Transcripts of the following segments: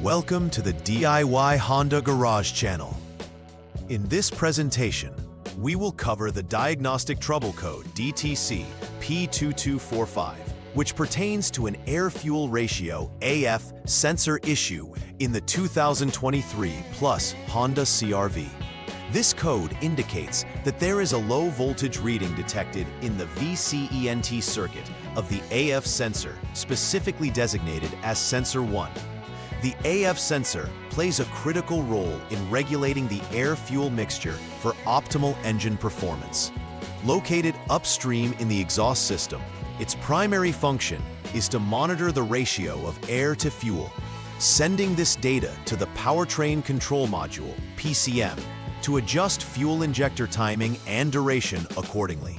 Welcome to the DIY Honda Garage channel. In this presentation, we will cover the Diagnostic Trouble Code DTC P2245, which pertains to an air-fuel ratio AF sensor issue in the 2023 Plus Honda CR-V. This code indicates that there is a low voltage reading detected in the VCENT circuit of the AF sensor, specifically designated as Sensor 1. The AF sensor plays a critical role in regulating the air-fuel mixture for optimal engine performance. Located upstream in the exhaust system, its primary function is to monitor the ratio of air to fuel, sending this data to the Powertrain Control Module, PCM, to adjust fuel injector timing and duration accordingly.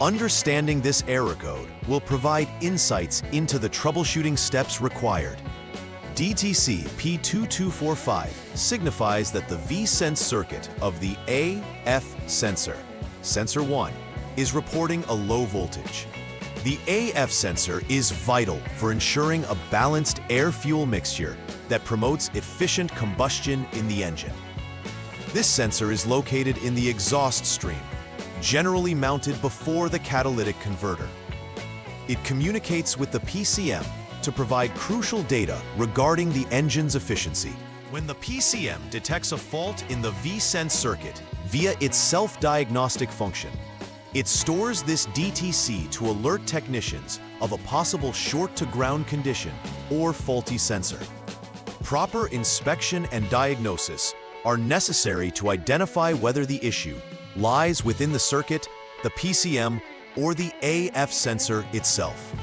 Understanding this error code will provide insights into the troubleshooting steps required. DTC P2245 signifies that the VCENT circuit of the AF sensor, Sensor 1, is reporting a low voltage. The AF sensor is vital for ensuring a balanced air-fuel mixture that promotes efficient combustion in the engine. This sensor is located in the exhaust stream, generally mounted before the catalytic converter. It communicates with the PCM to provide crucial data regarding the engine's efficiency. When the PCM detects a fault in the VCENT circuit via its self-diagnostic function, it stores this DTC to alert technicians of a possible short-to-ground condition or faulty sensor. Proper inspection and diagnosis are necessary to identify whether the issue lies within the circuit, the PCM, or the AF sensor itself.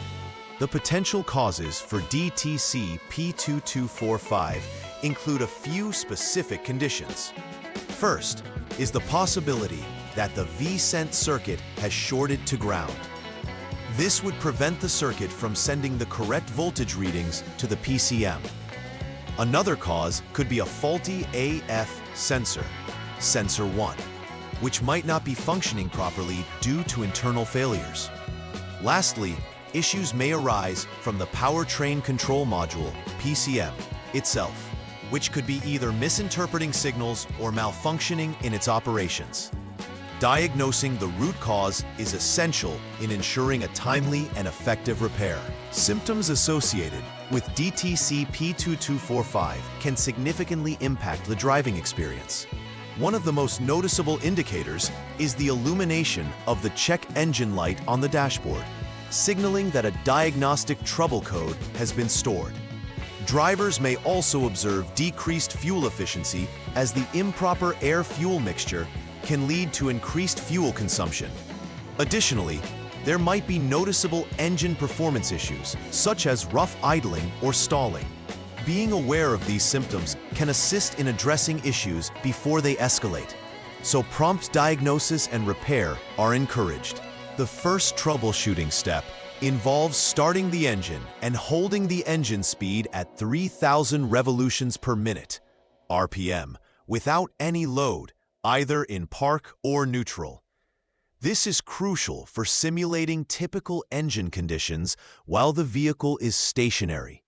The potential causes for DTC P2245 include a few specific conditions. First is the possibility that the VCENT circuit has shorted to ground. This would prevent the circuit from sending the correct voltage readings to the PCM. Another cause could be a faulty AF sensor, Sensor 1, which might not be functioning properly due to internal failures. Lastly, issues may arise from the Powertrain Control Module, PCM, itself, which could be either misinterpreting signals or malfunctioning in its operations. Diagnosing the root cause is essential in ensuring a timely and effective repair. Symptoms associated with DTC P2245 can significantly impact the driving experience. One of the most noticeable indicators is the illumination of the check engine light on the dashboard, signaling that a diagnostic trouble code has been stored. Drivers may also observe decreased fuel efficiency as the improper air-fuel mixture can lead to increased fuel consumption. Additionally, there might be noticeable engine performance issues, such as rough idling or stalling. Being aware of these symptoms can assist in addressing issues before they escalate, so prompt diagnosis and repair are encouraged. The first troubleshooting step involves starting the engine and holding the engine speed at 3,000 revolutions per minute, RPM, without any load, either in park or neutral. This is crucial for simulating typical engine conditions while the vehicle is stationary.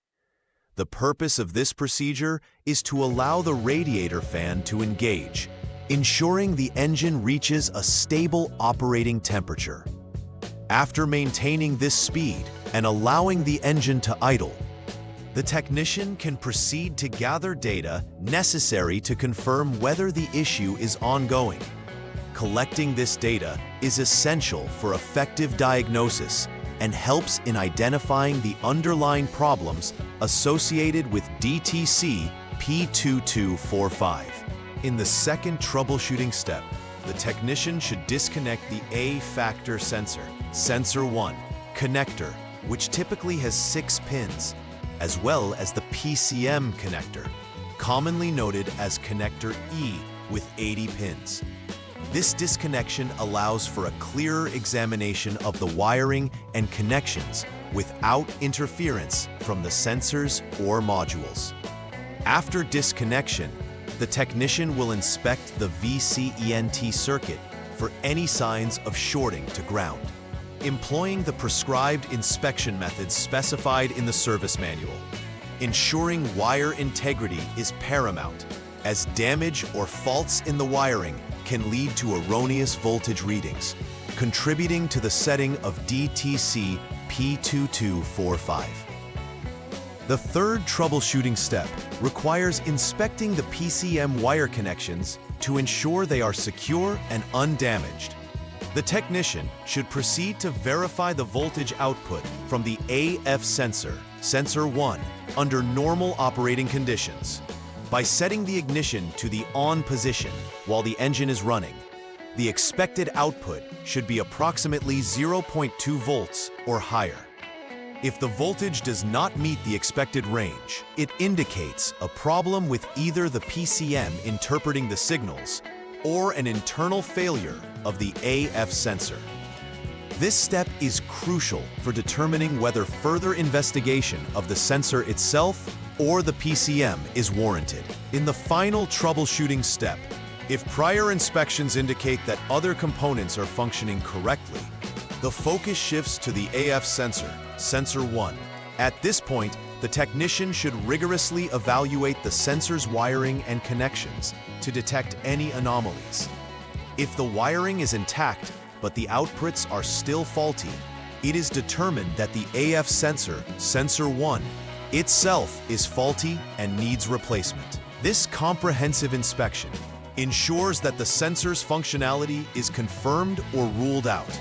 The purpose of this procedure is to allow the radiator fan to engage, ensuring the engine reaches a stable operating temperature. After maintaining this speed and allowing the engine to idle, the technician can proceed to gather data necessary to confirm whether the issue is ongoing. Collecting this data is essential for effective diagnosis and helps in identifying the underlying problems associated with DTC P2245. In the second troubleshooting step, the technician should disconnect the A factor sensor, Sensor 1, connector, which typically has 6 pins, as well as the PCM connector, commonly noted as connector E with 80 pins. This disconnection allows for a clearer examination of the wiring and connections without interference from the sensors or modules. After disconnection, the technician will inspect the VCENT circuit for any signs of shorting to ground. Employing the prescribed inspection methods specified in the service manual, Ensuring wire integrity is paramount, as damage or faults in the wiring can lead to erroneous voltage readings, contributing to the setting of DTC P2245. The third troubleshooting step requires inspecting the PCM wire connections to ensure they are secure and undamaged. The technician should proceed to verify the voltage output from the AF sensor, sensor 1, under normal operating conditions. By setting the ignition to the on position while the engine is running, the expected output should be approximately 0.2 volts or higher. If the voltage does not meet the expected range, it indicates a problem with either the PCM interpreting the signals or an internal failure of the AF sensor. This step is crucial for determining whether further investigation of the sensor itself or the PCM is warranted. In the final troubleshooting step, if prior inspections indicate that other components are functioning correctly, the focus shifts to the AF sensor, sensor 1. At this point, the technician should rigorously evaluate the sensor's wiring and connections to detect any anomalies. If the wiring is intact, but the outputs are still faulty, it is determined that the AF sensor, sensor 1, itself is faulty and needs replacement. This comprehensive inspection ensures that the sensor's functionality is confirmed or ruled out,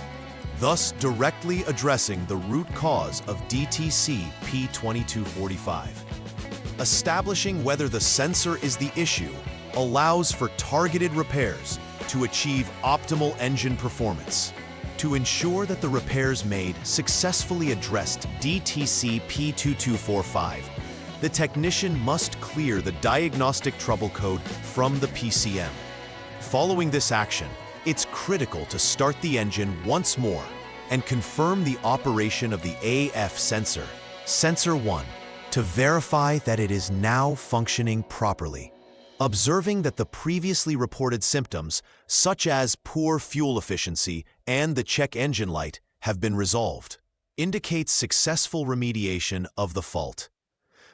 thus directly addressing the root cause of DTC P2245. Establishing whether the sensor is the issue allows for targeted repairs to achieve optimal engine performance. To ensure that the repairs made successfully addressed DTC P2245, the technician must clear the Diagnostic Trouble Code from the PCM. Following this action, it's critical to start the engine once more and confirm the operation of the AF sensor, sensor 1, to verify that it is now functioning properly. Observing that the previously reported symptoms, such as poor fuel efficiency and the check engine light, have been resolved, indicates successful remediation of the fault.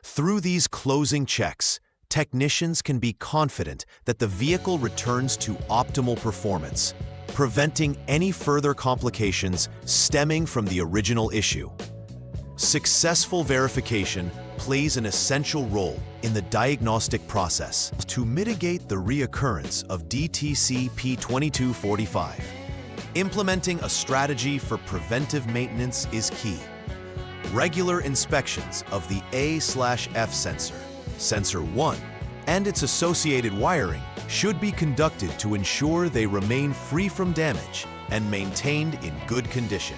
Through these closing checks, technicians can be confident that the vehicle returns to optimal performance, preventing any further complications stemming from the original issue. Successful verification plays an essential role in the diagnostic process to mitigate the reoccurrence of DTC P2245. Implementing a strategy for preventive maintenance is key. Regular inspections of the A/F sensor, sensor 1, and its associated wiring should be conducted to ensure they remain free from damage and maintained in good condition.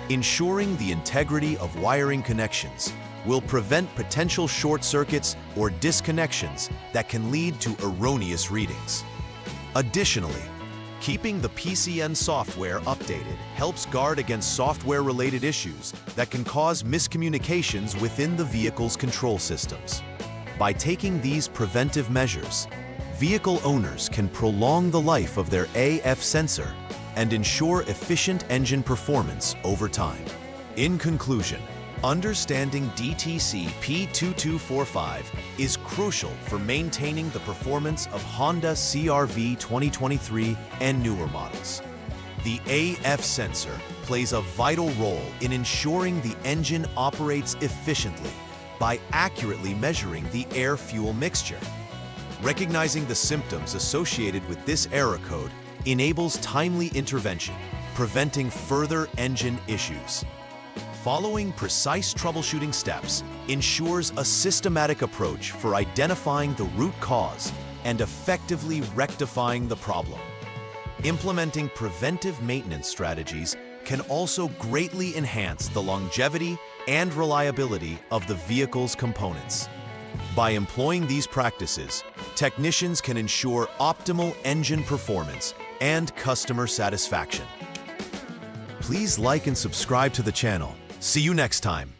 Ensuring the integrity of wiring connections will prevent potential short circuits or disconnections that can lead to erroneous readings. Additionally, keeping the PCM software updated helps guard against software-related issues that can cause miscommunications within the vehicle's control systems. By taking these preventive measures, vehicle owners can prolong the life of their AF sensor and ensure efficient engine performance over time. In conclusion, understanding DTC P2245 is crucial for maintaining the performance of Honda CR-V 2023 and newer models. The AF sensor plays a vital role in ensuring the engine operates efficiently by accurately measuring the air-fuel mixture. Recognizing the symptoms associated with this error code enables timely intervention, preventing further engine issues. Following precise troubleshooting steps ensures a systematic approach for identifying the root cause and effectively rectifying the problem. Implementing preventive maintenance strategies can also greatly enhance the longevity and reliability of the vehicle's components. By employing these practices, technicians can ensure optimal engine performance and customer satisfaction. Please like and subscribe to the channel. See you next time.